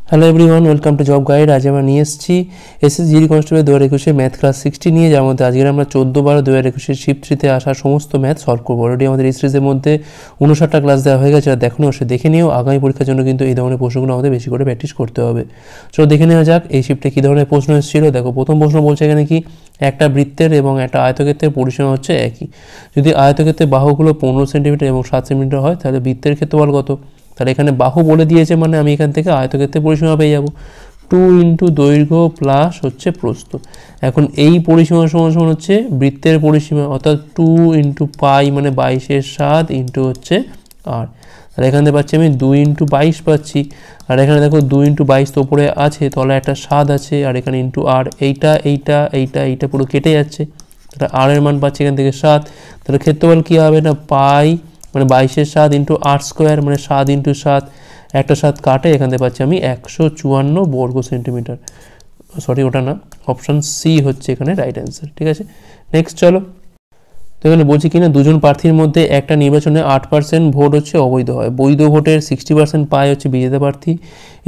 Hello everyone, welcome to job guide. আজ আমরা নিয়ে এসেছি এসএসজি কনস্টেবল 2021 ম্যাথ ক্লাস 60 নিয়ে, যার মধ্যে আজকে আমরা 14/12/2021 শিফট 3-তে আসা সমস্ত ম্যাথ সলভ করবো। অলরেডি আমাদের এই সিরিজের মধ্যে 59টা ক্লাস দেওয়া হয়ে গেছে, আর দেখুন অবশ্যই দেখে নিও। আগামী পরীক্ষার জন্য কিন্তু এই ধরনের প্রশ্নগুলো আমাদের বেশি করে প্র্যাকটিস করতে হবে। চলো দেখে নেওয়া যাক এই শিফটে কী ধরনের প্রশ্ন এসেছিলো। দেখো, প্রথম প্রশ্ন বলছে এখানে কি, একটা বৃত্তের এবং একটা আয়তক্ষেত্রের পরিসীমা হচ্ছে একই। যদি আয়তক্ষেত্রের বাহুগুলো 15 সেন্টিমিটার এবং 7 সেন্টিমিটার হয়, তাহলে বৃত্তের ক্ষেত্রফল কত? তাহলে এখানে বাহু বলে দিয়েছে, মানে আমি এখান থেকে আয়তক্ষেত্রের পরিসীমা পেয়ে যাব 2 ইন্টু দৈর্ঘ্য প্লাস হচ্ছে প্রস্থ। এখন এই পরিসীমা সমান সমান হচ্ছে বৃত্তের পরিসীমা, অর্থাৎ 2 ইন্টু পাই মানে 22/7 ইন্টু হচ্ছে আর। তাহলে এখানে পাচ্ছি আমি 2 ইন্টু 22 পাচ্ছি, আর এখানে দেখো 2 ইন্টু 22 তো উপরে আছে, তলায় একটা 7 আছে, আর এখানে ইন্টু আর। এইটা পুরো কেটে যাচ্ছে, তাহলে আর এর মান পাচ্ছি এখান থেকে 7। তাহলে ক্ষেত্রফল কী হবে না, পাই মানে 22/7 ইন্টু আর স্কোয়ার মানে 7 ইন্টু 7, একটা 7 কাটে, এখানে পাচ্ছি আমি 154 বর্গ সেন্টিমিটার। সরি, ওটা না, অপশান সি হচ্ছে এখানে রাইট অ্যান্সার। ঠিক আছে, নেক্সট চলো। তো এখানে বলছি কিনা, দুজন প্রার্থীর মধ্যে একটা নির্বাচনে 8% ভোট হচ্ছে অবৈধ হয়। বৈধ ভোটের 60% পায় হচ্ছে বিজেতা প্রার্থী,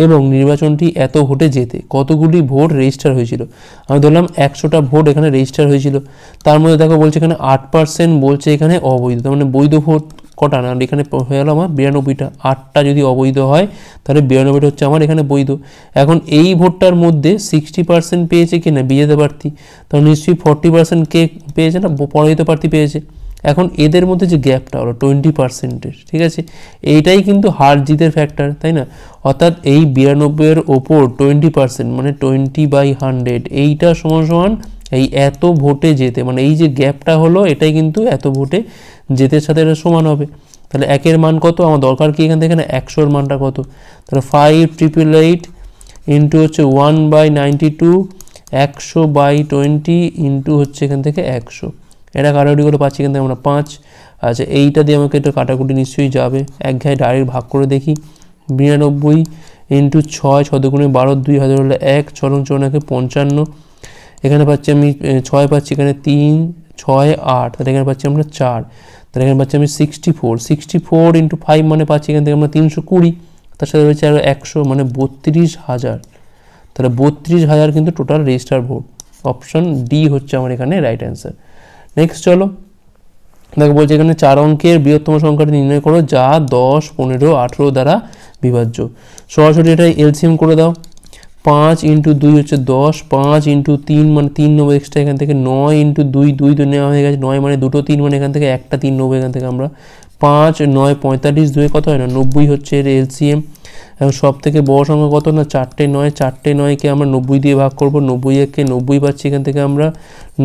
এবং নির্বাচনটি এত ভোটে জেতে কতগুলি ভোট রেজিস্টার হয়েছিল। আমি ধরলাম 100টা ভোট এখানে রেজিস্টার হয়েছিল, তার মধ্যে দেখো বলছে এখানে 8% বলছে এখানে অবৈধ, তার মানে বৈধ ভোট কটা না, এখানে হয়ে গেল আমার 92টা। 8টা যদি অবৈধ হয় তাহলে 92টা হচ্ছে আমার এখানে বৈধ। এখন এই ভোটটার মধ্যে 60% পেয়েছে কি না বিজেতা প্রার্থী, তাহলে নিশ্চয়ই 40% কে পেয়েছে না, পরাজিত প্রার্থী পেয়েছে। এখন এদের মধ্যে যে গ্যাপটা হলো 20%, ঠিক আছে, এইটাই কিন্তু হার জিতের ফ্যাক্টর, তাই না? অর্থাৎ এই 92-এর ওপর 20% মানে 20/100, এইটা সমান সমান এই এত ভোটে যেতে, মানে এই যে গ্যাপটা হলো এটাই কিন্তু এত ভোটে জেতের সাথে এটা সমান হবে। তাহলে একের মান কত আমার দরকার, কি এখান থেকে না 100-এর মানটা কত, তাহলে 5888 ইন্টু হচ্ছে 1/92, 100/20 ইন্টু হচ্ছে এখান থেকে 100। এটা কাটাকুটি করে পাচ্ছি এখান থেকে আমরা 5। আচ্ছা, এইটা দিয়ে আমাকে একটু কাটাকুটি নিশ্চয়ই যাবে, এক ঘায়ে ডাইরেক্ট ভাগ করে দেখি। 92 ইন্টু 6, 6 দুগুণে 12, 2000 হলে 1, 6 4 55। এখানে পাচ্ছি আমি 6 পাচ্ছি, এখানে 3, 6, 8, তাহলে এখানে পাচ্ছি আমরা 4। তাহলে এখানে পাচ্ছি আমি 64 ইন্টু 5 মানে পাচ্ছি এখান থেকে আমরা 320, তার সাথে রয়েছে আরও 100 মানে 32,000। তাহলে 32,000 কিন্তু total register vote. Option D হচ্ছে আমার এখানে রাইট অ্যান্সার। নেক্সট চলো, দেখো বলছে এখানে 4 অঙ্কের বৃহত্তম সংখ্যাটি নির্ণয় করো যা 10, 15, 18 দ্বারা বিভাজ্য। সরাসরি এটা এলসিএম করে দাও। 5 ইন্টু 2 হচ্ছে 10, 5 ইন্টু 3 মানে 3 নেবো এক্সট্রা এখান থেকে, 9 ইন্টু 2, 2 তো নেওয়া হয়ে গেছে, 9 মানে দুটো 3 মানে এখান থেকে একটা 3 নেবো এখান থেকে আমরা। 5, 9, 45, 2 কত হয় না 90 হচ্ছে এর এলসিএম। এবং সব থেকে বড় সংখ্যা কত না 4টে 9, 4টে 9কে আমরা 90 দিয়ে ভাগ করবো, 90-একে 90 পাচ্ছি এখান থেকে আমরা।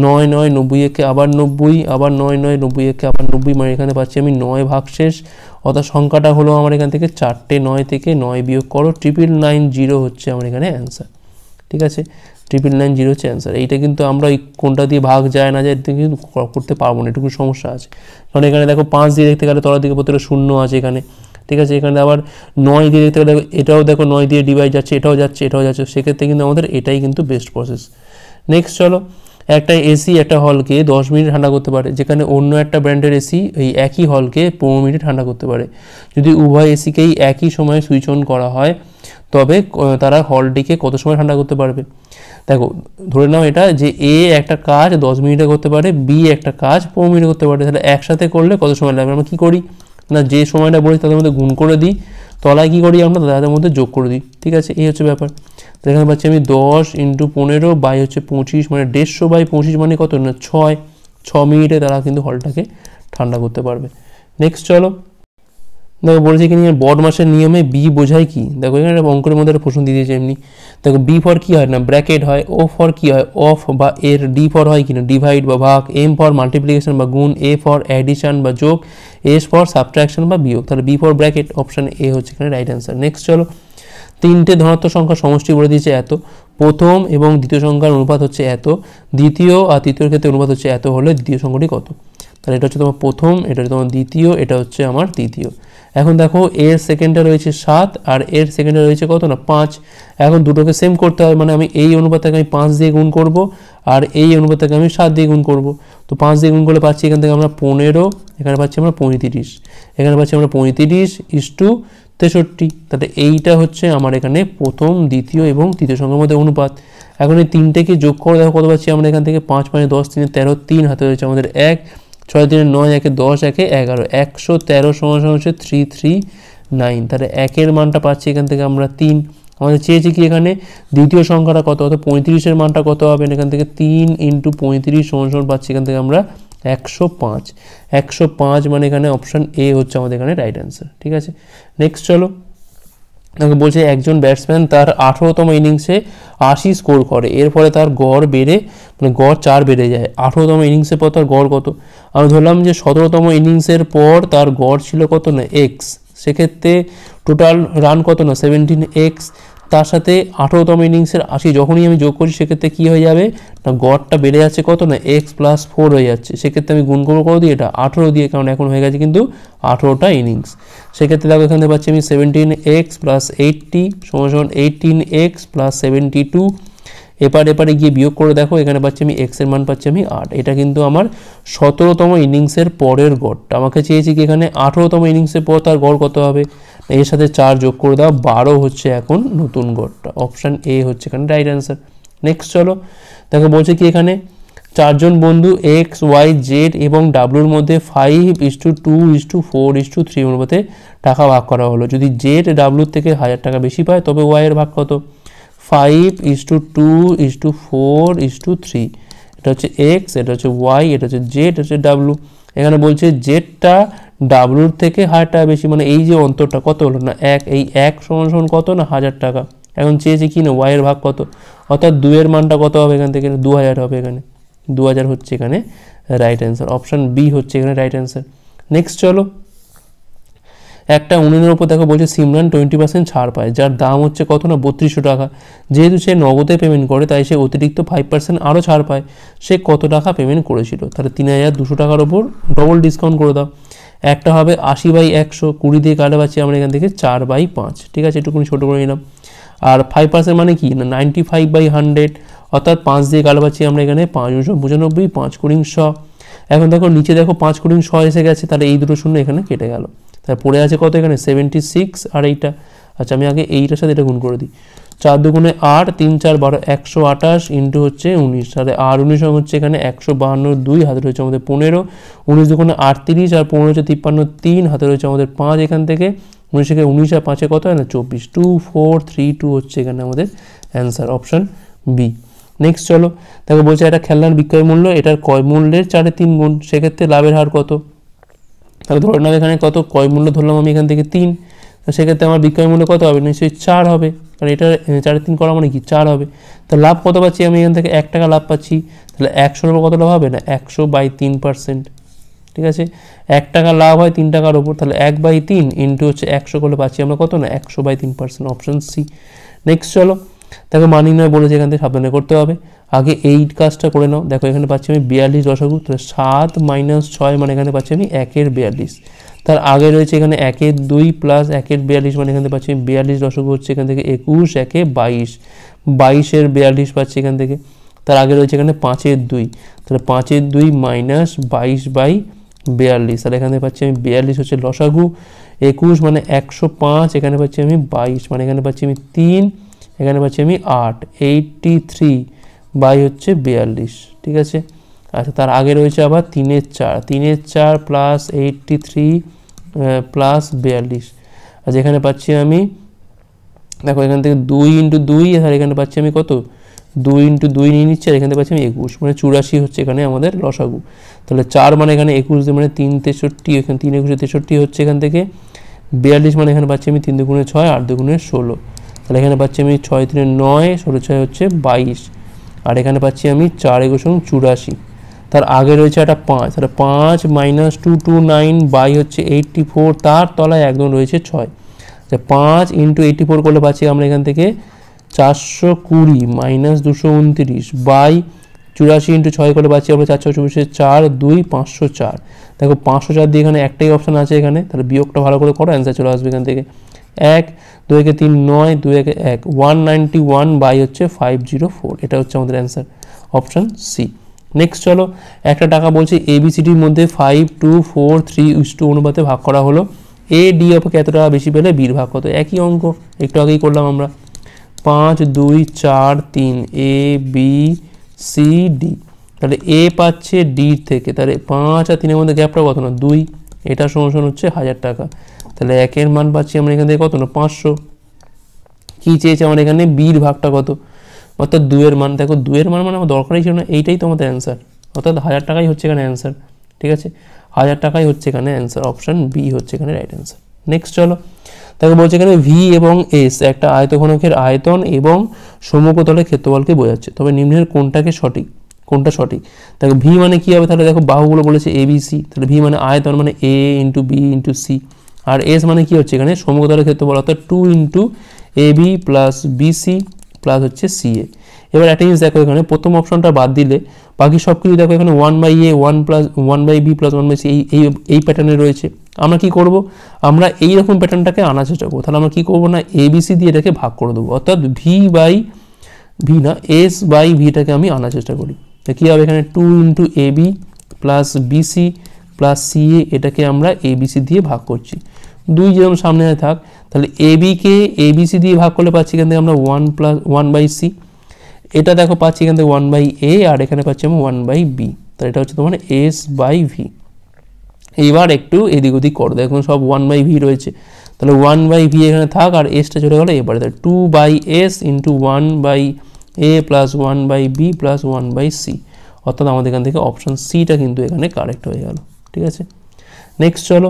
9, 9, 90-একে আবার 90, আবার 9, 9, 90-একে আবার 90, মানে এখানে পাচ্ছি আমি 9 ভাগশেষ। অর্থাৎ সংখ্যাটা হলো আমার এখান থেকে 4টে 9 থেকে 9 বিয়োগ করো, 9990 হচ্ছে আমার এখানে অ্যান্সার। ঠিক আছে, 9990 হচ্ছে অ্যান্সার। এইটা কিন্তু আমরা এই কোনটা দিয়ে ভাগ যায় না যায় কিন্তু করতে পারবো না, এটুকু সমস্যা আছে। কারণ এখানে দেখো 5 দিয়ে দেখতে গেলে তলার দিকে প্রত্যেকটা শূন্য আছে এখানে, ঠিক আছে। এখানে আবার 9 দিয়ে দেখতে গেলে এটাও দেখো 9 দিয়ে ডিভাইড যাচ্ছে, এটাও যাচ্ছে, এটাও যাচ্ছে, সেক্ষেত্রে কিন্তু আমাদের এটাই কিন্তু বেস্ট প্রসেস। নেক্সট চলো, একটা এসি একটা হলকে 10 মিনিট ঠান্ডা করতে পারে, যেখানে অন্য একটা ব্র্যান্ডের এসি এই একই হলকে 15 মিনিট ঠান্ডা করতে পারে। যদি উভয় এসিকেই একই সময়ে সুইচ অন করা হয়, তবে তারা হলটিকে কত সময় ঠান্ডা করতে পারবে? দেখো, ধরে নাও এটা যে এ একটা কাজ 10 মিনিটে করতে পারে, বি একটা কাজ 15 মিনিটে করতে পারে, তাহলে একসাথে করলে কত সময় লাগবে? আমরা কী করি না, যে সময়টা বলি তাদের মধ্যে গুণ করে দিই, তলায় কী করি আমরা তাদের মধ্যে যোগ করে দিই। ঠিক আছে, এই হচ্ছে ব্যাপার। তো এখানে পাচ্ছি আমি 10 ইন্টু 15 বাই হচ্ছে 25, মানে 150/25 মানে কত না 6 মিনিটে তারা কিন্তু হলটাকে ঠান্ডা করতে পারবে। নেক্সট চলো, দেখো বলেছে কি নিয়ে বড মাসের নিয়মে বি বোঝায় কি। দেখো এখানে অঙ্কের মধ্যে একটা প্রশ্ন দিয়ে দিয়েছে এমনি। দেখো বি ফর কী হয় না ব্র্যাকেট হয়, ও ফর কী হয় অফ বা এর, ডি ফর হয় কি না ডিভাইড বা ভাগ, এম ফর মাল্টিপ্লিকেশন বা গুণ, এ ফর অ্যাডিশন বা যোগ, এস ফর সাবট্রাকশন বা বিয়োগ। তাহলে B for bracket, option A হচ্ছে এখানে রাইট অ্যান্সার। নেক্সট চলো, 3টে ধনাত্মক সংখ্যার সমষ্টি বলে দিয়েছে এত, প্রথম এবং দ্বিতীয় সংখ্যার অনুপাত হচ্ছে এত, দ্বিতীয় আর তৃতীয় ক্ষেত্রে অনুপাত হচ্ছে এত হলে দ্বিতীয় সংখ্যাটি কত? তাহলে এটা হচ্ছে তোমার প্রথম, এটা হচ্ছে তোমার দ্বিতীয়, এটা হচ্ছে আমার তৃতীয়। এখন দেখো এর সেকেন্ডে রয়েছে 7 আর এর সেকেন্ডে রয়েছে কত না 5। এখন দুটোকে সেম করতে হয়, মানে আমি এই অনুপাতটাকে আমি 5 দিয়ে গুণ করব, আর এই অনুপাতটাকে আমি 7 দিয়ে গুণ করব। তো 5 দিয়ে গুণ করলে পাচ্ছি এখান থেকে আমরা 15, এখানে পাচ্ছি আমরা 35, এখানে পাচ্ছি আমরা 35 ইস টু 63, তাহলে এইটা হচ্ছে আমার এখানে প্রথম, দ্বিতীয় এবং তৃতীয় সংখ্যার মধ্যে অনুপাত। এখন এই তিনটেকে যোগ করে দেখো কত পাচ্ছি আমরা এখান থেকে, 5 5 10 3 13, 3 হাতে রয়েছে আমাদের 1, 6 3 9, 1 10, 1 11, 113 সমান হচ্ছে 339। তাহলে 1-এর মানটা পাচ্ছি এখান থেকে আমরা 3। আমাদের চেয়েছি কি এখানে দ্বিতীয় সংখ্যাটা কত, অর্থাৎ 35-এর মানটা কত হবে, এখান থেকে 3 × 35 সমান পাচ্ছি এখান থেকে আমরা 105। 105 মানে এখানে অপশান এ হচ্ছে আমাদের এখানে রাইট অ্যান্সার। ঠিক আছে, নেক্সট চলো। আমাকে বলছে একজন ব্যাটসম্যান তার 18তম ইনিংসে 80 স্কোর করে, এর ফলে তার গড় বেড়ে মানে গড় 4 বেড়ে যায়। 18তম ইনিংসের পর তার গড় কত? আমি ধরলাম যে 17তম ইনিংসের পর তার গড় ছিল কত না এক্স, সেক্ষেত্রে টোটাল রান কত না 17x, তার সাথে 18তম ইনিংসের 80 যখনই আমি যোগ করি সেক্ষেত্রে কী হয়ে যাবে না গড়টা বেড়ে যাচ্ছে কত না x + 4 হয়ে যাচ্ছে। সেক্ষেত্রে আমি গুণ করবো কত দিয়ে, এটা 18 দিয়ে, কারণ এখন হয়ে গেছে কিন্তু 18টা ইনিংস। সেক্ষেত্রে দেখো এখানে পাচ্ছি আমি 17x + 80 সমান 18x + 72। এপারে গিয়ে বিয়োগ করে দেখো এখানে পাচ্ছি আমি x এর মান পাচ্ছি আমি 8। এটা কিন্তু আমার 17তম ইনিংসের পরের গড়টা। আমাকে চেয়েছি কি এখানে 18তম ইনিংসের পর তার গড় কত হবে, এর সাথে 4 যোগ করে দাও, 12 হচ্ছে এখন নতুন গড়টা। অপশান এ হচ্ছে এখানে রাইট অ্যান্সার। নেক্সট চলো, দেখো বলছে কি এখানে 4 জন বন্ধু x, y, z এবং w-এর মধ্যে 5:2:4:3 অনুপাতে টাকা ভাগ করা হলো। যদি z w থেকে 1000 টাকা বেশি পায় তবে y এর ভাগ কত? 5:2:4:3। এটা হচ্ছে x, এটা হচ্ছে y, এটা হচ্ছে z, এটা হচ্ছে w। এখানে বলছে জেডটা ডাব্লুর থেকে 1000 টাকা বেশি, মানে এই যে অন্তরটা কত হলো না 1, এই 1 সমান কত না 1000 টাকা। এখন চেয়েছে কি না y এর ভাগ কত, অর্থাৎ 2 এর মানটা কত হবে এখান থেকে, 2000 হবে এখানে, 2000 হচ্ছে এখানে রাইট অ্যান্সার। অপশান বি হচ্ছে এখানে রাইট অ্যান্সার। নেক্সট চলো, একটা উনুনের ওপর দেখো বলছে সিমরান 20% ছাড় পায়, যার দাম হচ্ছে কত না 3200 টাকা। যেহেতু সে নগদে পেমেন্ট করে তাই সে অতিরিক্ত 5% আরও ছাড় পায়। সে কত টাকা পেমেন্ট করেছিল? তাহলে 3200 টাকার ওপর ডবল ডিসকাউন্ট করে দাও। একটা হবে 80/100, 20 দিয়ে কাটে পাচ্ছি আমরা এখান থেকে 4/5। ঠিক আছে, একটুখানি ছোটো করে নিলাম। আর 5% মানে কি না 95/100, অর্থাৎ 5 দিয়ে কাটে পাচ্ছি আমরা এখানে 5×95, 5×100। এখন দেখো নিচে দেখো 5×100 এসে গেছে, তাহলে এই দুটো শূন্য এখানে কেটে গেল। তাহলে পড়ে আছে কত এখানে 76 আর এইটা। আচ্ছা আমি আগে এইটার সাথে এটা গুণ করে দিই। 4 2 8, 3 4 12, 128 ইন্টু হচ্ছে 19, তাহলে আর 19 হচ্ছে এখানে 152, 2 হাতে রয়েছে আমাদের 15, 19 2 38 আর 15 হচ্ছে 53, 3 হাতে রয়েছে আমাদের 5 এখান থেকে, 19 থেকে 19 আর 5 কত হয় না 24, 2432 হচ্ছে এখানে আমাদের অ্যান্সার। Option B. নেক্সট চলো, দেখো বলছে একটা খেলনার বিক্রয় মূল্য এটার ক্রয় মূল্যের 4.3 গুণ, সেক্ষেত্রে লাভের হার কত? তাহলে ধরে নাও এখানে কত ক্রয় মূল্য ধরলাম আমি এখান থেকে 3, তো সেক্ষেত্রে আমার বিক্রয় মূল্য কত হবে, নিশ্চয়ই 4 হবে, কারণ এটা 4/3 করা মানে কি 4 হবে। তো লাভ কত পাচ্ছি আমি এখান থেকে 1 টাকা লাভ পাচ্ছি, তাহলে 100-এর উপর কত লাভ হবে না 100/3%। ঠিক আছে, 1 টাকা লাভ হয় 3 টাকার ওপর, তাহলে 1/3 ইন্টু হচ্ছে 100 করলে পাচ্ছি আমরা কত না 100/3%। Option C. নেক্সট চলো, দেখো মান নির্ণয় বলেছে, এখান থেকে সাবধানে করতে হবে। আগে এই কাজটা করে নাও। দেখো এখানে পাচ্ছি আমি 42 লসাগু, তাহলে 7 - 6 মানে এখানে পাচ্ছি আমি 1/42। তার আগে রয়েছে এখানে 1/2 প্লাস 1/42 মানে এখান থেকে পাচ্ছি 42 লসাগু হচ্ছে এখান থেকে 21, 1/22, 22/42 পাচ্ছি এখান থেকে। তার আগে রয়েছে এখানে 5/2, তাহলে 5/2 মাইনাস 22/42, তাহলে এখানে পাচ্ছি আমি 42 হচ্ছে লসাগু, 21 মানে 105, এখানে পাচ্ছি আমি 22 মানে এখানে পাচ্ছি আমি 3, এখানে পাচ্ছি আমি 8, 83 বাই হচ্ছে 42। ঠিক আছে, আচ্ছা তার আগে রয়েছে আবার 3/4 প্লাস 83 প্লাস 42। আচ্ছা এখানে পাচ্ছি আমি দেখো এখান থেকে 2 × 2, আর এখানে পাচ্ছি আমি কত 2 × 2 নিয়ে নিচ্ছি, আর এখানে পাচ্ছি আমি 21 মানে 84 হচ্ছে এখানে আমাদের লসাগু। তাহলে 4 মানে এখানে 21 মানে 3 63, এখানে 3 21 63 হচ্ছে এখান থেকে। 42 মানে এখানে পাচ্ছি আমি 3 2 6, 8 2 16, তাহলে এখানে পাচ্ছি আমি 6 3 9, 16 6 হচ্ছে 22, আর এখানে পাচ্ছি আমি 4 21 84। তার আগে রয়েছে একটা 5, তাহলে 5 - 229 বাই হচ্ছে 84, তার তলায় একদম রয়েছে 6, 5 × 84 করলে পাচ্ছি আমরা এখান থেকে 420 - 229 বাই 84 × 6 করলে পাচ্ছি আমরা 424, 4 2 504। দেখো 504 দিয়ে এখানে একটাই অপশান আছে এখানে, তাহলে বিয়োগটা ভালো করে করো, অ্যান্সার চলে আসবে এখান থেকে 1 2 1 3 9 2 1 1 191 বাই হচ্ছে 504। এটা হচ্ছে আমাদের অ্যান্সার। Option C. নেক্সট চলো, একটা টাকা বলছে এবিসিডির মধ্যে 5 2 4 3 অনুপাতে ভাগ করা হলো। এ ডি অপেক্ষা এত টাকা বেশি পেলে বির ভাগ কত, একই অঙ্ক একটু আগেই করলাম আমরা। 5 2 4 3 এ বি সি ডি, তাহলে এ পাচ্ছে ডির থেকে, তাহলে 5 আর 3-এর মধ্যে গ্যাপটা কত না 2, এটা সমান হচ্ছে 1000 টাকা। তাহলে একের মান পাচ্ছি আমরা এখান থেকে কত না 500। কী চেয়েছে আমার এখানে বির ভাগটা কত, অর্থাৎ 2-এর মান। দেখো 2-এর মান মানে আমার দরকারই ছিল না, এইটাই তো আমাদের অ্যান্সার, অর্থাৎ 1000 টাকাই হচ্ছে এখানে অ্যান্সার। ঠিক আছে, 1000 টাকাই হচ্ছে এখানে অ্যান্সার, অপশান বি হচ্ছে এখানে রাইট অ্যান্সার। নেক্সট চলো, তাকে বলছে এখানে ভি এবং এস একটা আয়তঘনকের আয়তন এবং সমকোতলের ক্ষেত্রফলকে বোঝাচ্ছে, তবে নিম্নের কোনটা সঠিক। দেখো ভি মানে কী হবে, তাহলে দেখো বাহুগুলো বলেছে এ বি সি, তাহলে ভি মানে আয়তন মানে এ ইন্টু বি ইন্টু সি, আর এস মানে কী হচ্ছে এখানে সমকোতলের ক্ষেত্রফল, অর্থাৎ 2 into A B plus BC plus হচ্ছে সি এ। এবার একটা জিনিস দেখো, এখানে প্রথম অপশনটা বাদ দিলে বাকি সব কিছু দেখো এখানে 1/a 1+1/b প্লাস 1/c এই প্যাটার্নে রয়েছে। আমরা কি করব, আমরা এইরকম প্যাটার্নটাকে আনার চেষ্টা করবো। তাহলে আমরা কি করবো না এবিসি দিয়ে এটাকে ভাগ করে দেবো, অর্থাৎ এস বাই ভিটাকে আমি আনার চেষ্টা করি। তো কী হবে এখানে 2 into A B plus BC plus C A, এটাকে আমরা এবিসি দিয়ে ভাগ করছি। 2 যেরকম সামনে থাক, তাহলে এ বিকে এবিসি দিয়ে ভাগ করলে পাচ্ছি এখান থেকে আমরা 1+1/c, এটা দেখো পাচ্ছি এখান থেকে 1/a, আর এখানে পাচ্ছি আমরা 1/b, তাহলে এটা হচ্ছে তোমার এস বাই ভি। এবার একটু এদিক ওদিক করো, দেখুন সব 1/v রয়েছে, তাহলে 1/v এখানে থাক, আর এসটা চলে গেলো এবারে, তাহলে 2/s into 1/a plus 1/b plus 1/c, অর্থাৎ আমাদের এখান থেকে অপশান সিটা কিন্তু এখানে কারেক্ট হয়ে গেল। ঠিক আছে, নেক্সট চলো,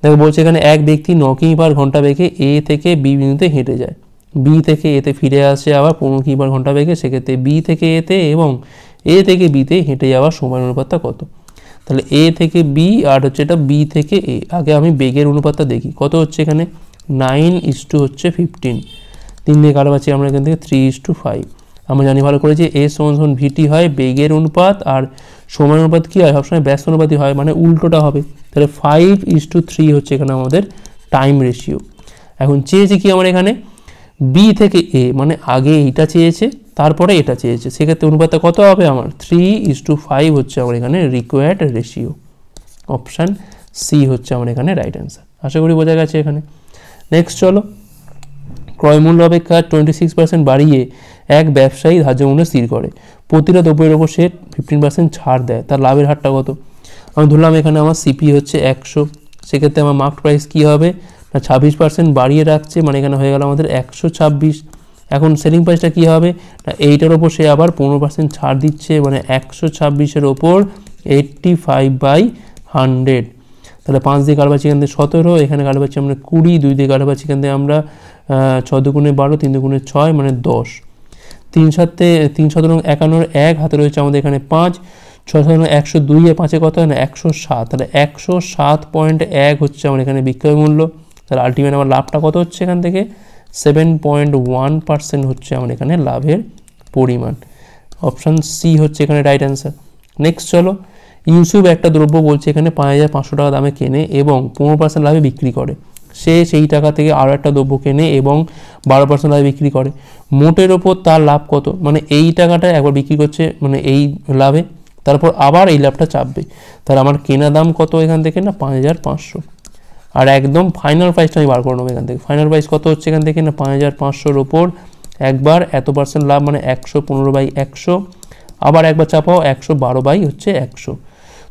দেখো বলছে এখানে এক ব্যক্তি 9 কিমি/ঘন্টা বেগে এ থেকে বি বিন্দুতে হেঁটে যায়, বি থেকে এতে ফিরে আসে আবার 15 কিমি/ঘন্টা বেগে, সেক্ষেত্রে বি থেকে এতে এবং এ থেকে বিতে হেঁটে যাওয়ার সময়ের অনুপাতটা কত। তাহলে এ থেকে বি আর হচ্ছে এটা বি থেকে এ, আগে আমি বেগের অনুপাতটা দেখি কত হচ্ছে এখানে 9:15 হচ্ছে 15, 3 দিয়ে কাটা পাচ্ছি আমরা এখান থেকে 3:5। আমরা জানি ভালো করে যে এ সমান ভিটি হয় বেগের অনুপাত, আর সময়ের অনুপাত কী হয় সবসময় ব্যস্ত অনুপাতই হয়, মানে উল্টোটা হবে। তাহলে 5:3 হচ্ছে এখানে আমাদের টাইম রেশিও। এখন চেয়েছে কি আমার এখানে বি থেকে এ, মানে আগে এইটা চেয়েছে তারপরে এটা চেয়েছে, সেক্ষেত্রে অনুপাতটা কত হবে আমার 3:5 হচ্ছে আমার এখানে রিকোয়ার্ড রেশিও। অপশান সি হচ্ছে আমার এখানে রাইট অ্যান্সার। আশা করি বোঝা গেছে এখানে। নেক্সট চলো, ক্রয়মূল্য অপেক্ষা 26% বাড়িয়ে এক ব্যবসায়ী ধার্য মূল্য স্থির করে, প্রতিটা দ্রব্যের ওপর সে 15% ছাড় দেয়, তার লাভের হারটা কত। আমি ধরলাম এখানে আমার সিপি হচ্ছে 100, সেক্ষেত্রে আমার মার্ক প্রাইস কী হবে না 26% বাড়িয়ে রাখছে, মানে এখানে হয়ে গেল আমাদের 126। এখন সেলিং প্রাইসটা কী হবে না এইটার ওপর সে আবার 15% ছাড় দিচ্ছে, মানে 126-এর ওপর 85/100। তাহলে 5 দিয়ে কাটা পাচ্ছি এখান থেকে 17, এখানে কাটা পাচ্ছি আমরা 20, 2 দিয়ে কাটা পাচ্ছি এখান থেকে আমরা 6 দুগুণে 12, 3 দুগুণে 6 মানে 10, 3 7 51, 1 হাতে রয়েছে আমাদের এখানে 5, 6 102, 5-এ কত হয় না 107, তাহলে 107.1 হচ্ছে আমার এখানে বিক্রয় মূল্য। তাহলে আলটিমেট আমার লাভটা কত হচ্ছে এখান থেকে 7.1% হচ্ছে আমার এখানে লাভের পরিমাণ। অপশান সি হচ্ছে এখানে রাইট অ্যান্সার। নেক্সট চলো, ইউসুফ একটা দ্রব্য বলছে এখানে 5500 টাকা দামে কেনে এবং 15% লাভে বিক্রি করে, সে সেই টাকা থেকে আরও একটা দ্রব্য কেনে এবং 12% লাভে বিক্রি করে, মোটের ওপর তার লাভ কত, মানে এই টাকাটা একবার বিক্রি করছে মানে এই লাভে, তারপর আবার এই লাভটা চাপবে, তাহলে আমার কেনা দাম কত এখান থেকে না 5500, আর একদম ফাইনাল প্রাইসটা আমি বার করে নেবো এখান থেকে। ফাইনাল প্রাইস কত হচ্ছে এখান থেকে না 5500-র ওপর একবার এত পার্সেন্ট লাভ মানে 115/100, আবার একবার চাপাও 112/100।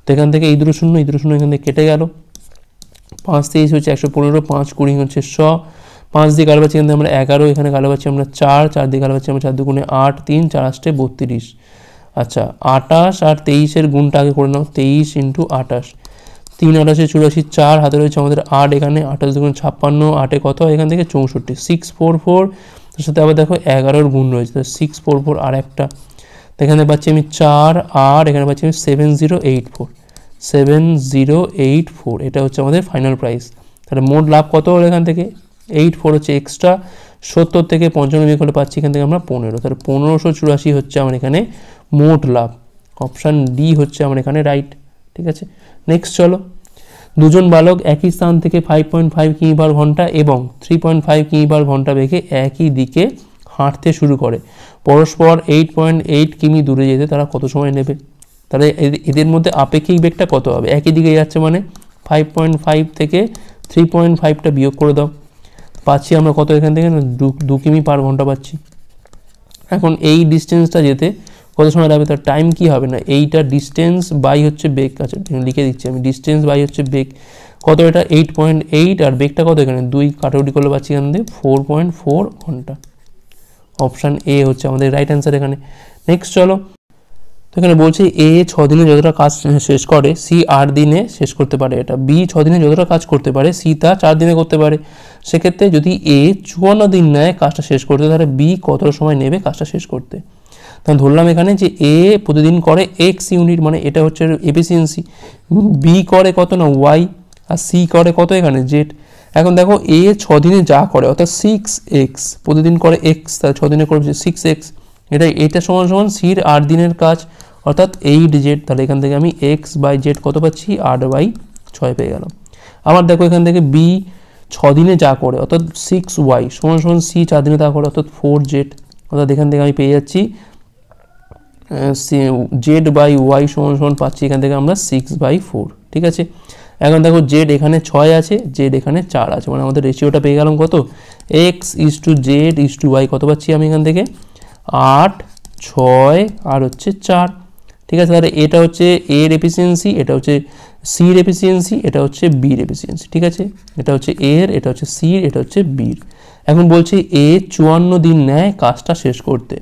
তো এখান থেকে এই দুটো শূন্য এখান থেকে কেটে গেল, 5-23 হচ্ছে 115, 5-20 হচ্ছে 100, 5 দিয়ে কাটা পাচ্ছি এখান থেকে আমরা 11, এখানে কাটা পাচ্ছি আমরা 4 দিয়ে কাটা পাচ্ছি আমরা 4 দুগুণে 8, 3 4 8 32। আচ্ছা 28 আর 23-এর গুণটা আগে করে নাও, 23 × 28, 3 28 84, 4 হাতে রয়েছে আমাদের 8, এখানে 28 দুগুণে 56, 8-এ কত হয় এখান থেকে 64, 644, তার সাথে আবার দেখো 11-এর গুণ রয়েছে, তো 644 আর একটা, তো এখানে পাচ্ছি আমি 4, আর এখানে পাচ্ছি আমি 7084, এটা হচ্ছে আমাদের ফাইনাল প্রাইস। তাহলে মোট লাভ কত হলো এখান থেকে 84 হচ্ছে এক্সট্রা, 70 থেকে 95 বিয়োগ করলে পাচ্ছি এখান থেকে আমরা 15, তাহলে 1584 হচ্ছে আমার এখানে মোট লাভ। অপশান ডি হচ্ছে আমার এখানে রাইট। ঠিক আছে, নেক্সট চলো, দুজন বালক একই স্থান থেকে 5.5 কিমি/ঘন্টা এবং 3.5 কিমি/ঘন্টা বেগে একই দিকে হাঁটতে শুরু করে, পরস্পর 8.8 কিমি দূরে যেতে তারা কত সময় নেবে। তাহলে এদের মধ্যে আপেক্ষিক বেগটা কত হবে, একই দিকে যাচ্ছে মানে 5.5 থেকে 3.5টা বিয়োগ করে দাও, পাচ্ছি আমরা কত এখান থেকে 2 কিমি পার ঘন্টা পাচ্ছি। এখন এই ডিস্টেন্সটা যেতে কত সময় লাগবে, তার টাইম কি হবে না, এইটা ডিস্টেন্স বাই হচ্ছে বেগ। আচ্ছা লিখে দিচ্ছি আমি, ডিস্টেন্স বাই হচ্ছে বেগ, কত এটা 8.8, আর বেগটা কত এখানে 2, কাটাকুটি করলে পাচ্ছি এখান থেকে 4.4 ঘন্টা। অপশান এ হচ্ছে আমাদের রাইট অ্যান্সার এখানে। নেক্সট চলো, তো এখানে বলছে এ 6 দিনে যতটা কাজ শেষ করে সি 8 দিনে শেষ করতে পারে, এটা বি 6 দিনে যতটা কাজ করতে পারে সি তা 4 দিনে করতে পারে। সেক্ষেত্রে যদি এ 54 দিন নেয় কাজটা শেষ করতে, তাহলে বি কতটা সময় নেবে কাজটা শেষ করতে। তাহলে ধরলাম এখানে যে এ প্রতিদিন করে এক্স ইউনিট, মানে এটা হচ্ছে এফিসিয়েন্সি, বি করে কত না ওয়াই, আর সি করে কত এখানে জেড। এখন দেখো এ 6 দিনে যা করে অর্থাৎ 6x, প্রতিদিন করে এক্স, তাহলে 6 দিনে করবে 6x, এটা সমান সমান সির 8 দিনের কাজ অর্থাৎ 8z। তাহলে এখান থেকে আমি এক্স বাই জেড কত পাচ্ছি 8/6 পেয়ে গেলাম। আবার দেখো এখান থেকে বি 6 দিনে যা করে অর্থাৎ 6y সমান সমান সি 4 দিনে তা করে অর্থাৎ 4z, অর্থাৎ এখান থেকে আমি পেয়ে যাচ্ছি জেড বাই ওয়াই সমান সমান পাচ্ছি এখান থেকে আমরা 6/4। ঠিক আছে, এখন দেখো জেড এখানে 6 আছে, জেড এখানে 4 আছে, মানে আমাদের রেশিওটা পেয়ে গেলাম কত x:z:y, কত পাচ্ছি আমি এখান থেকে 8, 6 আর হচ্ছে 4। ঠিক আছে, তাহলে এটা হচ্ছে এর এফিসিয়েন্সি, এটা হচ্ছে সির এফিসিয়েন্সি, এটা হচ্ছে বির এফিসিয়েন্সি। ঠিক আছে, এটা হচ্ছে এর, এটা হচ্ছে সির, এটা হচ্ছে বির। এখন বলছে এ 54 দিন নেয় কাজটা শেষ করতে,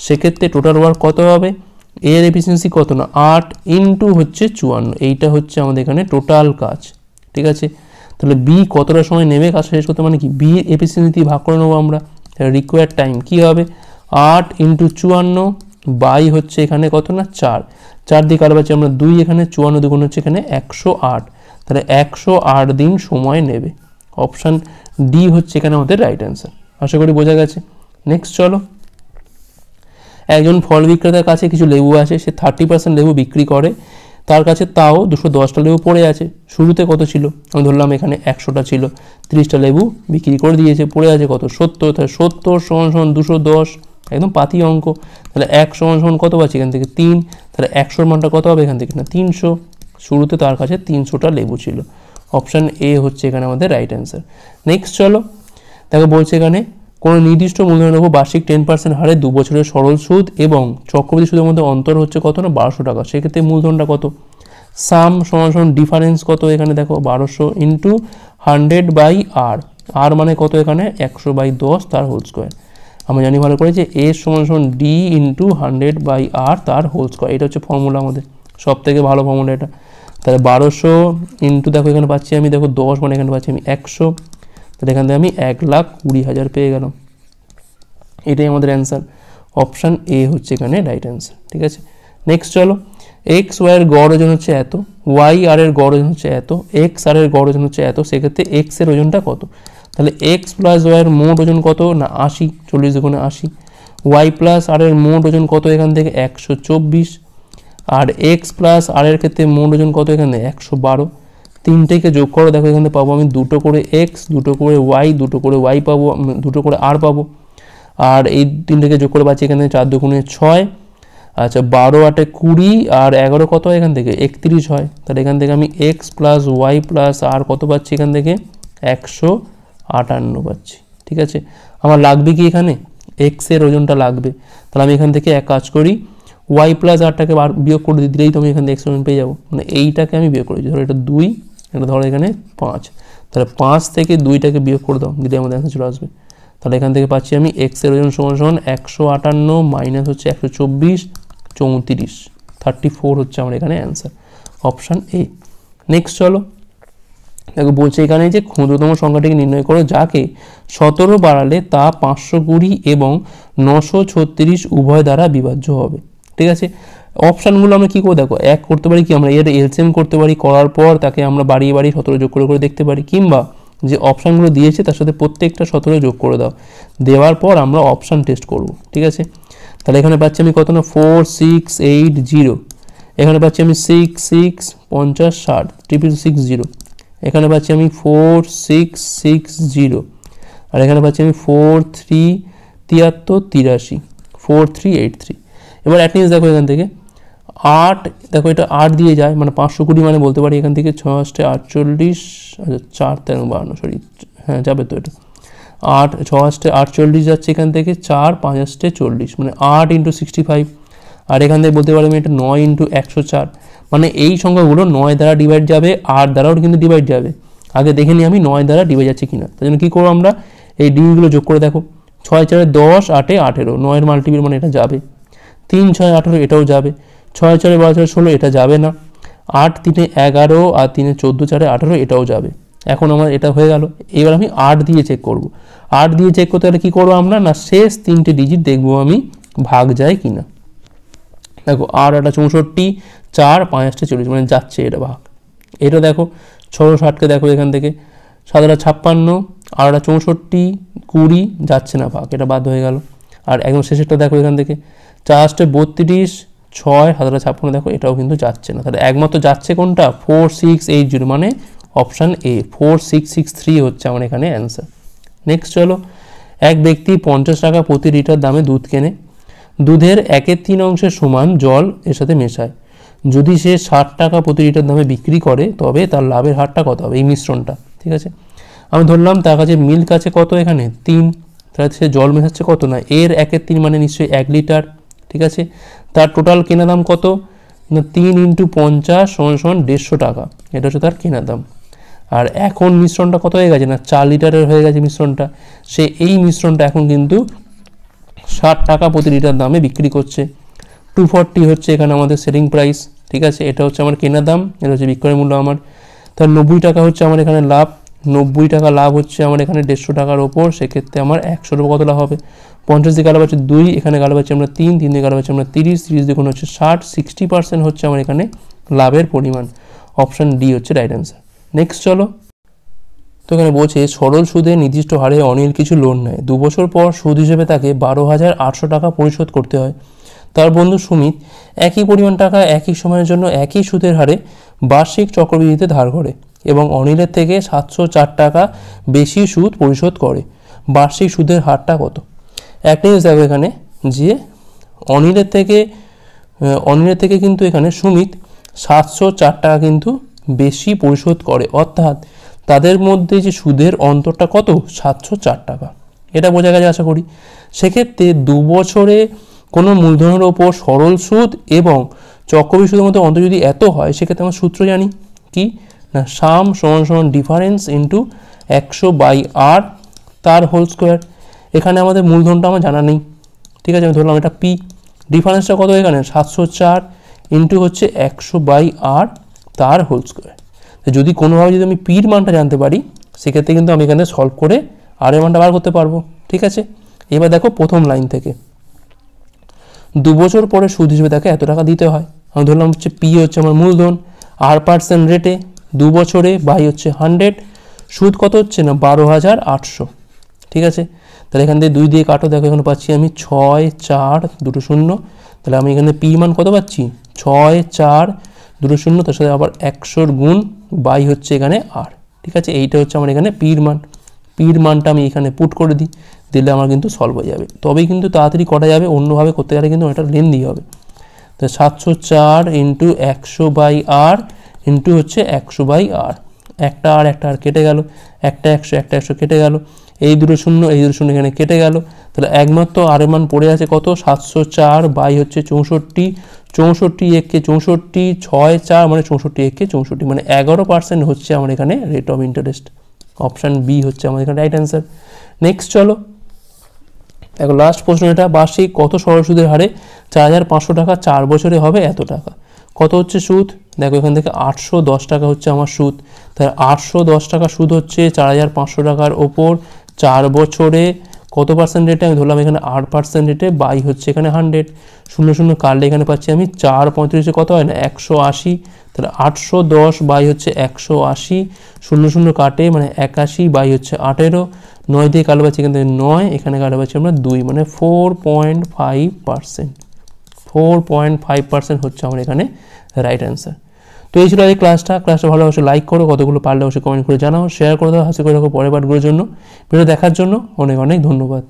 সেক্ষেত্রে টোটাল ওয়ার্ক কত হবে, এর এফিসিয়েন্সি কত না 8 ইন্টু হচ্ছে 54, এইটা হচ্ছে আমাদের এখানে টোটাল কাজ। ঠিক আছে, তাহলে বি কতটা সময় নেবে কাজ শেষ করতে, মানে কি বি এফিসিয়েন্সি ভাগ করে নেবো আমরা, রিকোয়ার্ড টাইম কি হবে 8 ইন্টু 54 বাই হচ্ছে এখানে কত না 4, 4 দিয়ে কাটে পাচ্ছি আমরা 2, এখানে 54 দ্বিগুণ হচ্ছে এখানে 108, তাহলে 108 দিন সময় নেবে। অপশান ডি হচ্ছে এখানে আমাদের রাইট অ্যান্সার। আশা করি বোঝা গেছে। নেক্সট চলো, একজন ফল বিক্রেতার কাছে কিছু লেবু আছে, সে 30% লেবু বিক্রি করে, তার কাছে তাও 210টা লেবু পড়ে আছে। শুরুতে কত ছিল, আমি ধরলাম এখানে 100টা ছিল, 30টা লেবু বিক্রি করে দিয়েছে, পড়ে আছে কত 70, তাহলে 70 সমান সমান 210, একদম পাতি অঙ্ক। তাহলে 1 সমান সমান কত পাচ্ছি এখান থেকে 3, তাহলে 100-র মানটা কত হবে এখান থেকে না 300, শুরুতে তার কাছে 300টা লেবু ছিল। অপশান এ হচ্ছে এখানে আমাদের রাইট অ্যান্সার। নেক্সট চলো, দেখো বলছে এখানে কোনো নির্দিষ্ট মূলধনের উপর বার্ষিক 10% হারে 2 বছরের সরল সুদ এবং চক্রবৃদ্ধি সুদের মধ্যে অন্তর হচ্ছে কত না 1200 টাকা, সেক্ষেত্রে মূলধনটা কত, সাম সমান সমান ডিফারেন্স কত এখানে দেখো 1200 ইন্টু 100/r, আর মানে কত এখানে 100/10 তার হোল স্কোয়ার। আমরা জানি ভালো করে যে এ সমান সমান ডি ইন্টু 100/r তার হোল স্কোয়ার, এটা হচ্ছে ফর্মুলা আমাদের, সব থেকে ভালো ফর্মুলা এটা। তাহলে 1200 ইন্টু দেখো এখানে পাচ্ছি আমি দেখো 10, মানে এখানে পাচ্ছি আমি 100, তাহলে এখান থেকে আমি 1,20,000 পেয়ে গেলাম। এটাই আমাদের অ্যান্সার। অপশান এ হচ্ছে এখানে রাইট অ্যান্সার। ঠিক আছে, নেক্সট চলো, এক্স ওয়াইয়ের গড় ওজন হচ্ছে এত, ওয়াই আর এর গড় ওজন হচ্ছে এত, এক্স আর এর গড় ওজন হচ্ছে এত, সেক্ষেত্রে এক্স এর ওজনটা কত। তাহলে এক্স প্লাস ওয়াইয়ের মোট ওজন কত না 80, 40 দুগুণে 80, ওয়াই প্লাস আর এর মোট ওজন কত এখান থেকে 124, আর এক্স প্লাস আর এর ক্ষেত্রে মোট ওজন কত এখানে 112। তিনটেকে যোগ করো, দেখো এখানে পাবো আমি 2টো করে এক্স, 2টো করে ওয়াই, 2টো করে ওয়াই পাবো, 2টো করে আর পাবো, আর এই তিনটেকে যোগ করে পাচ্ছি এখানে 4 দুগুণে 6, আচ্ছা 12 8 20, আর 11 কত হয় এখান থেকে 31 হয়। তাহলে এখান থেকে আমি এক্স প্লাস ওয়াই প্লাস আর কত পাচ্ছি এখান থেকে 158 পাচ্ছি। ঠিক আছে, আমার লাগবে কি এখানে এক্স এর ওজনটা লাগবে, তাহলে আমি এখান থেকে এক কাজ করি, ওয়াই প্লাস আরটাকে বিয়োগ করে দিলেই তো আমি এখান থেকে এক্স ওজন পেয়ে যাবো, মানে এইটাকে আমি বিয়োগ করেছি, ধরো এটা 2, এটা ধরো এখানে 5, তাহলে 5 থেকে 2টাকে বিয়োগ করে দাও, দিলে আমাদের অ্যান্সার চলে আসবে। তাহলে এখান থেকে পাচ্ছি আমি এক্স এর ওজন সমান সমান 158 মাইনাস হচ্ছে 124, 34, 34 হচ্ছে আমার এখানে অ্যান্সার। Option A. নেক্সট চলো, দেখো বলছে এখানে যে ক্ষুদ্রতম সংখ্যাটিকে নির্ণয় করো যাকে 17 বাড়ালে তা 520 এবং 936 উভয় দ্বারা বিভাজ্য হবে। ঠিক আছে, অপশানগুলো আমরা কী করে দেখো, এক করতে পারি কি আমরা এর এলসিএম করতে পারি, করার পর তাকে আমরা বাড়িয়ে 17 যোগ করে দেখতে পারি, কিংবা যে অপশানগুলো দিয়েছে তার সাথে প্রত্যেকটা 17 যোগ করে দাও, দেওয়ার পর আমরা অপশান টেস্ট করব। ঠিক আছে, তাহলে এখানে পাচ্ছি আমি কত না 4680, এখানে পাচ্ছি আমি 66 50 60 660, এখানে পাচ্ছি আমি 4660, আর এখানে পাচ্ছি আমি 43 73 83 4383। এবার অ্যাটলিস্ট দেখো এখান থেকে 8 দেখো এটা 8 দিয়ে যায় মানে 520 মানে বলতে পারি এখান থেকে 6 8 48 আচ্ছা 4 13 52 সরি হ্যাঁ যাবে তো এটা 8 6 8 48 যাচ্ছে এখান থেকে 4 5 8 40 মানে 8 × 65 আর এখান থেকে বলতে পারি আমি এটা 9 × 104 মানে এই সংখ্যাগুলো 9 দ্বারা ডিভাইড যাবে 8 দ্বারাও কিন্তু ডিভাইড যাবে আগে দেখে নিই আমি 9 দ্বারা ডিভাইড যাচ্ছে কিনা তার জন্য কী করবো আমরা এই ডিজিটগুলো যোগ করে দেখো 6 4 10 8 18 9 এর মাল্টিপল মানে এটা যাবে 3 6 18 এটাও যাবে 6 4 12 16 এটা যাবে না 8 3 11 আর 3 14 4 18 এটাও যাবে এখন আমার এটা হয়ে গেল এবার আমি 8 দিয়ে চেক করব 8 দিয়ে চেক করতে গেলে কী করবো আমরা না শেষ 3টে ডিজিট দেখবো আমি ভাগ যায় কিনা দেখো 8 8 64 4 5 8 40 মানে যাচ্ছে এটা ভাগ এটা দেখো 660কে দেখো এখান থেকে 7 8 56 8 8 64 20 যাচ্ছে না ভাগ এটা বাদ হয়ে গেল আর একদম শেষেরটা দেখো এখান থেকে 4 8 32 6 7 8 56 দেখো এটাও কিন্তু যাচ্ছে না তাহলে একমাত্র যাচ্ছে কোনটা 4680 মানে অপশান এ 4663 হচ্ছে আমার এখানে অ্যান্সার নেক্সট চলো এক ব্যক্তি 50 টাকা প্রতি লিটার দামে দুধ কেনে দুধের 1/3 অংশের সমান জল এর সাথে মেশায় যদি সে 60 টাকা প্রতি লিটার দামে বিক্রি করে তবে তার লাভের হারটা কত হবে এই মিশ্রণটা ঠিক আছে আমি ধরলাম তার কাছে মিল্ক আছে কত এখানে 3 তাহলে সে জল মেশাচ্ছে কত না এর 1/3 মানে নিশ্চয়ই 1 লিটার ঠিক আছে তার টোটাল কেনা দাম কত না 3 × 50 = 150 টাকা এটা হচ্ছে তার কেনা দাম আর এখন মিশ্রণটা কত হয়ে গেছে না 4 লিটারের হয়ে গেছে মিশ্রণটা সে এই মিশ্রণটা এখন কিন্তু 60 টাকা প্রতি লিটার দামে বিক্রি করছে 240 হচ্ছে এখানে আমাদের সেলিং প্রাইস ঠিক আছে এটা হচ্ছে আমার কেনা দাম এটা হচ্ছে বিক্রয় মূল্য আমার তার 90 টাকা হচ্ছে আমার এখানে লাভ 90 টাকা লাভ হচ্ছে আমার এখানে 150 টাকার ওপর সেক্ষেত্রে আমার 100 টাকা কত লাভ হবে 50 দিয়ে গালা পাচ্ছি 2 এখানে গালা পাচ্ছি আমরা 3 3 দিয়ে গালা পাচ্ছি আমরা 30 30 দিয়ে হচ্ছে 60% হচ্ছে আমার এখানে লাভের পরিমাণ অপশান ডি হচ্ছে রাইট অ্যান্সার নেক্সট চলো তো এখানে বলছে সরল সুদে নির্দিষ্ট হারে অনিল কিছু লোন নেয় 2 বছর পর সুদ হিসেবে তাকে 12,800 টাকা পরিশোধ করতে হয় তার বন্ধু সুমিত একই পরিমাণ টাকা একই সময়ের জন্য একই সুদের হারে বার্ষিক চক্রবৃদ্ধিতে ধার করে এবং অনিলের থেকে 704 টাকা বেশি সুদ পরিশোধ করে বার্ষিক সুদের হারটা কত একটা জিনিস দেখো এখানে যে অনিলের থেকে কিন্তু এখানে সুমিত 704 টাকা কিন্তু বেশি পরিশোধ করে অর্থাৎ তাদের মধ্যে যে সুদের অন্তরটা কত 704 টাকা এটা বোঝা গেছে আশা করি সেক্ষেত্রে 2 বছরে কোনো মূলধনের ওপর সরল সুদ এবং চক্রবৃদ্ধি সুদের মধ্যে অন্তর যদি এত হয় সেক্ষেত্রে আমরা সূত্র জানি কি না সাম = ডিফারেন্স ইন্টু 100/r তার হোল স্কোয়ার এখানে আমাদের মূলধনটা আমার জানা নেই ঠিক আছে আমি ধরলাম এটা পি ডিফারেন্সটা কত এখানে 704 ইন্টু হচ্ছে 100/r তার হোল স্কোয়ার যদি কোনোভাবে যদি আমি পির মানটা জানতে পারি সেক্ষেত্রে কিন্তু আমি এখানে সলভ করে আর এর মানটা বার করতে পারবো ঠিক আছে এবার দেখো প্রথম লাইন থেকে 2 বছর পরে সুদ হিসেবে তাকে এত টাকা দিতে হয় আমি ধরলাম হচ্ছে পি হচ্ছে আমার মূলধন r% রেটে 2 বছরে বাই হচ্ছে 100 সুদ কত হচ্ছে না 12,800 ঠিক আছে তাহলে এখান থেকে 2 দিয়ে কাটো দেখো এখানে পাচ্ছি আমি 6 4 2 0 তাহলে আমি এখানে পি মান কত পাচ্ছি 6 4 2 0 তার সাথে আবার 100 গুণ বাই হচ্ছে এখানে আর ঠিক আছে এইটা হচ্ছে আমার এখানে পির মানটা আমি এখানে পুট করে দিলে আমার কিন্তু সলভ হয়ে যাবে তবেই কিন্তু তাড়াতাড়ি করা যাবে অন্যভাবে করতে গেলে কিন্তু এটা লেন্দি হবে তো 704 ইন্টু 100/r ইন্টু হচ্ছে 100/r একটা আর কেটে গেল একটা 100 কেটে গেল এই দুটো শূন্য এখানে কেটে গেল তাহলে একমাত্র আর এর মান পড়ে আছে কত 704 বাই হচ্ছে 64 64 1 কে 64 6 4 মানে 64 1 কে 64 মানে 11% হচ্ছে আমার এখানে rate of interest option B হচ্ছে আমার এখানে রাইট অ্যান্সার নেক্সট চলো এখন লাস্ট প্রশ্ন এটা বার্ষিক কত সরল সুদের হারে 4,500 টাকা 4 বছরে হবে এত টাকা কত হচ্ছে সুদ দেখো এখান থেকে 810 টাকা হচ্ছে আমার সুদ তাহলে 810 টাকা সুদ হচ্ছে 4,500 টাকার ওপর 4 বছরে কত পার্সেন্ট রেটে আমি ধরলাম এখানে 8% রেটে বাই হচ্ছে এখানে 100 00 কাটলে এখানে পাচ্ছি আমি 4 35 কত হয় না 180 তাহলে 810 বাই হচ্ছে 180 00 কাটে মানে 81 বাই হচ্ছে 18 9 দিয়ে কাটলে পাচ্ছি এখান থেকে 9 এখানে কাটলে পাচ্ছি আমরা 2 মানে 4.5% 4.5% হচ্ছে আমার এখানে রাইট অ্যান্সার তো এই ছিল এই ক্লাসটা ভালো অবশ্যই লাইক করো কতগুলো পারলে অবশ্যই কমেন্ট করে জানাও শেয়ার করে দাও হাসি করে রাখো পরের পার্টগুলোর জন্য ভিডিও দেখার জন্য অনেক অনেক ধন্যবাদ